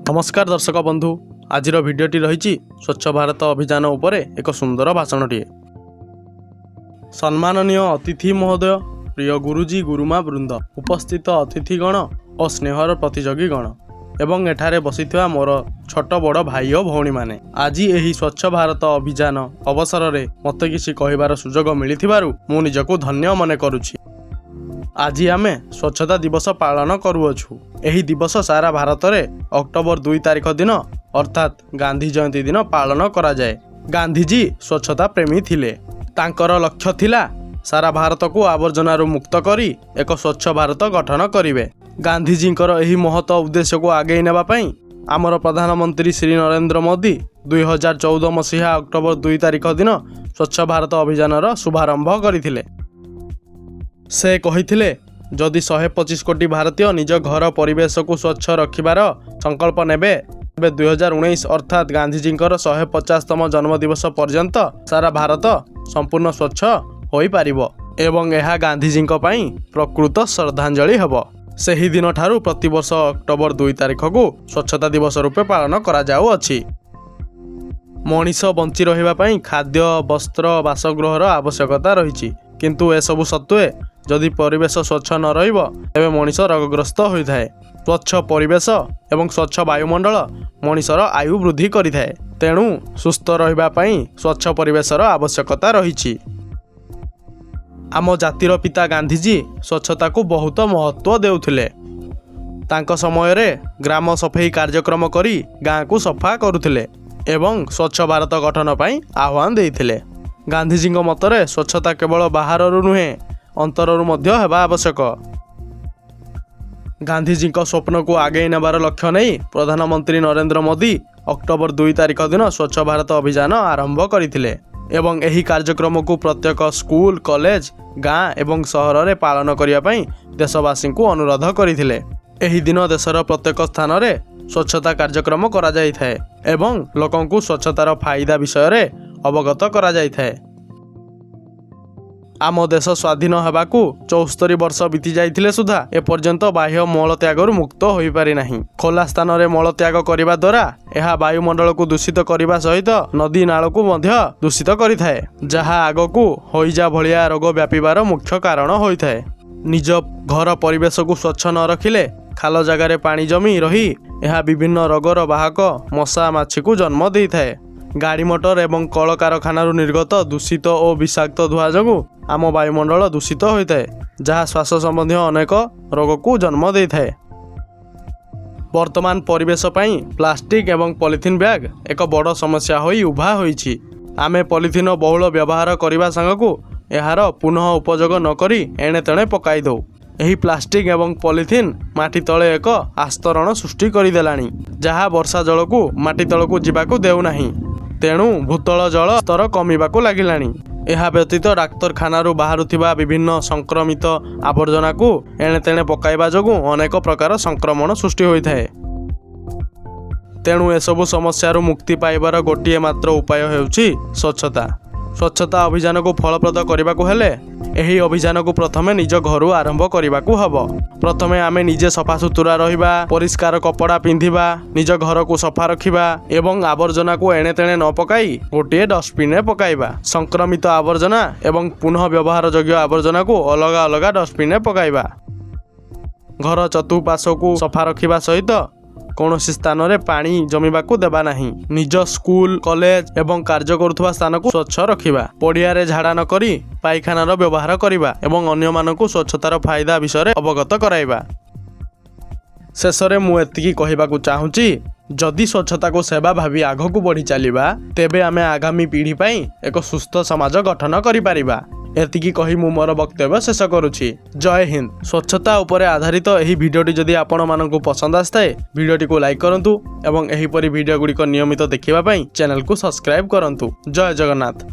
नमस्कार दर्शक बंधु, आज भिडटी रही स्वच्छ भारत अभियान उपरे एक सुंदर भाषणटीए। सम्माननीय अतिथि महोदय, प्रिय गुरुजी गुरुमा वृंद, उपस्थित अतिथिगण और स्नेहर प्रतियोगीगण एवं एठारे बसिथिबा मोर छोट बड़ भाई और भौणी माने, आज यही स्वच्छ भारत अभियान अवसर में मते किसी कहिबार सुजोग मिलिथिबारु मु निजको धन्य मने करुछि। आज आमे स्वच्छता दिवस पालन करुअछु। एही दिवस सारा भारत में अक्टोबर 2 तारिख दिन अर्थात गांधी जयंती दिन पालन करा जाए। गांधीजी स्वच्छता प्रेमी थिले। तांकर लक्ष्य थिला सारा भारत को आवर्जनारू मुक्त करी एक स्वच्छ भारत गठन करिवे। गांधीजींकर एही महत उद्देश्य को आगे नेबा पई आमर प्रधानमंत्री श्री नरेंद्र मोदी 2014 मसीहा अक्टोबर 2 तारिख दिन स्वच्छ भारत अभियान शुभारंभ करथिले। से कहिथिले जदि 125 कोटी भारतीय निज घर परिवेश को स्वच्छ रखिबार संकल्प नेबे तेबे 2019 अर्थात गांधीजींकर 150तम जन्मदिवस पर्यंत सारा भारत संपूर्ण स्वच्छ होई पारिबो एवं यह गांधीजींक पई प्रकृत श्रद्धांजलि हेबो। सेही दिन ठारू प्रतिवर्ष अक्टोबर 2 तारिख को स्वच्छता दिवस रूपे पालन करा जाउअछि। मनीष बंची रहिबा पई खाद्य, वस्त्र, बासगृहर आवश्यकता रहिछि, किंतु एसबु सत्वे जदि परिवेश स्वच्छ न रहिबो तेबे मनीष रोगग्रस्त होइथाय। स्वच्छ परिवेश एवं स्वच्छ वायुमंडल मनीषर आयु वृद्धि करिथाय। तेणु सुस्थ रहिबा पई स्वच्छ परिवेशर आवश्यकता रहिछि। आम जातिर पिता गांधीजी स्वच्छता को बहुत महत्व देउथिले। तांको समय रे ग्राम सफाई कार्यक्रम करी गाँ को सफा करुथिले एवं स्वच्छ भारत गठन पई आह्वान देइथिले। गांधीजी मतरे स्वच्छता केवल बाहररू नुहे अंतररू मध्य हेबा आवश्यक। गांधीजी स्वप्न को आगे नेबार लक्ष्य नहीं प्रधानमंत्री नरेंद्र मोदी अक्टोबर 2 तारिख दिन स्वच्छ भारत अभियान आरंभ करथिले एवं एही कार्यक्रम को प्रत्येक स्कूल, कॉलेज, गाँ एवं सहर में पालन करिया पई देशवासी को अनुरोध करथिले। एही दिन देशर प्रत्येक स्थान रे स्वच्छता कार्यक्रम करा जाय थाए एवं लोकों को स्वच्छतार फायदा विषय रे अवगत करा जाय थाए। आम देश स्वाधीन होबाकू 74 वर्ष बीती जाइथिले सुधा एपर्यंत बाह्य मल त्यागरू मुक्त होई पारि नाही। खोला स्थान रे मल त्याग करिबा द्वारा एहा वायुमंडल को दूषित करिबा सहित नदी नाल को मध्य दूषित करिथाए, जहा आगकू होइजा भलिया रोग व्यापीबार मुख्य कारण होइथाए। निज घर परिवेश को स्वच्छ न रखिले खाल जगार पानी जमी रही एहा विभिन्न रोगर वाहक मशा माछी को जन्म देइथाए। गाड़ी मोटर एवं कल कारखानारू निर्गत दूषित और विषाक्त धुआ जोगु आम वायुमंडल दूषित होता है, जहाँ श्वास संबंधी अनेक रोग को जन्म देइथाए। वर्तमान परिवेश पई प्लास्टिक एवं पॉलिथीन बैग एक बड़ समस्या होई उभा होईछि। आमे पॉलिथीन बहुल व्यवहार करने सांगकू यार पुनः उपयोग न करी एणे तेणे पकाई दौ। एही प्लास्टिक एवं पॉलिथीन माटी तले एक आस्तरण सृष्टि करदेलानी, जहाँ वर्षा जल को माटी तल को जीवाकू देउ नाही। तेणु भूतल जल स्तर कमिबाकू लागिलानी। यह व्यतीत डाक्तरखानारू बाहरुथिबा विभिन्न संक्रमित आवर्जना को एणे तेणे पकाइबा जोगु अनेक प्रकार संक्रमण सृष्टि होइथाए। तेणु एसबु समस्यारू मुक्ति पाइबार गोटिए मात्र उपाय हेउछि स्वच्छता। स्वच्छता अभियान को फलप्रद करबाकू हेले एही अभियान को प्रथमे निज घरू आरंभ करबाकू हबो। प्रथमे आमे निजे सफा सुतुरा रहिबा, परिष्कार कपड़ा पिंधिबा, निज घर को सफा रखिबा एवं आवर्जना को एणे तेणे न पकाई गोटिए डस्टबिन रे पकाइबा। संक्रमित आवर्जना एवं पुनः व्यवहार योग्य आवर्जना को अलग अलग डस्टबिन रे पकाइबा। घर चतुर्पार्श्व को सफा रखिबा सहित कौनसी स्थान रे पानी जमीबाकू देबा नहीं। निज स्कूल, कॉलेज एवं कार्य करुथुबा स्थान को स्वच्छ रखिबा। पड़िया रे झाड़ा न करी पायखानार व्यवहार करिबा एवं अन्य मानकू स्वच्छतार फायदा विषय अवगत कराइबा। शेष में मु एतिकी कहिबाकू चाहूची, जदि स्वच्छता को सेवा भावी आगकू बढ़ी चलिबा तेबे आमे आगामी पीढ़ी पई एक सुस्थ समाज गठन करि पारिबा। एतिकी कही मु मोर वक्तव्य शेष करुछि। जय हिंद। स्वच्छता उपरे आधारित एही भिडियोटी जदि आपण मानकू पसंद आस्ताए भिडियोटी को लाइक करंतु एवं एही परि भिडियो गुड़िक नियमित देखिबा पई चैनल को सब्सक्राइब करंतु। जय जगन्नाथ।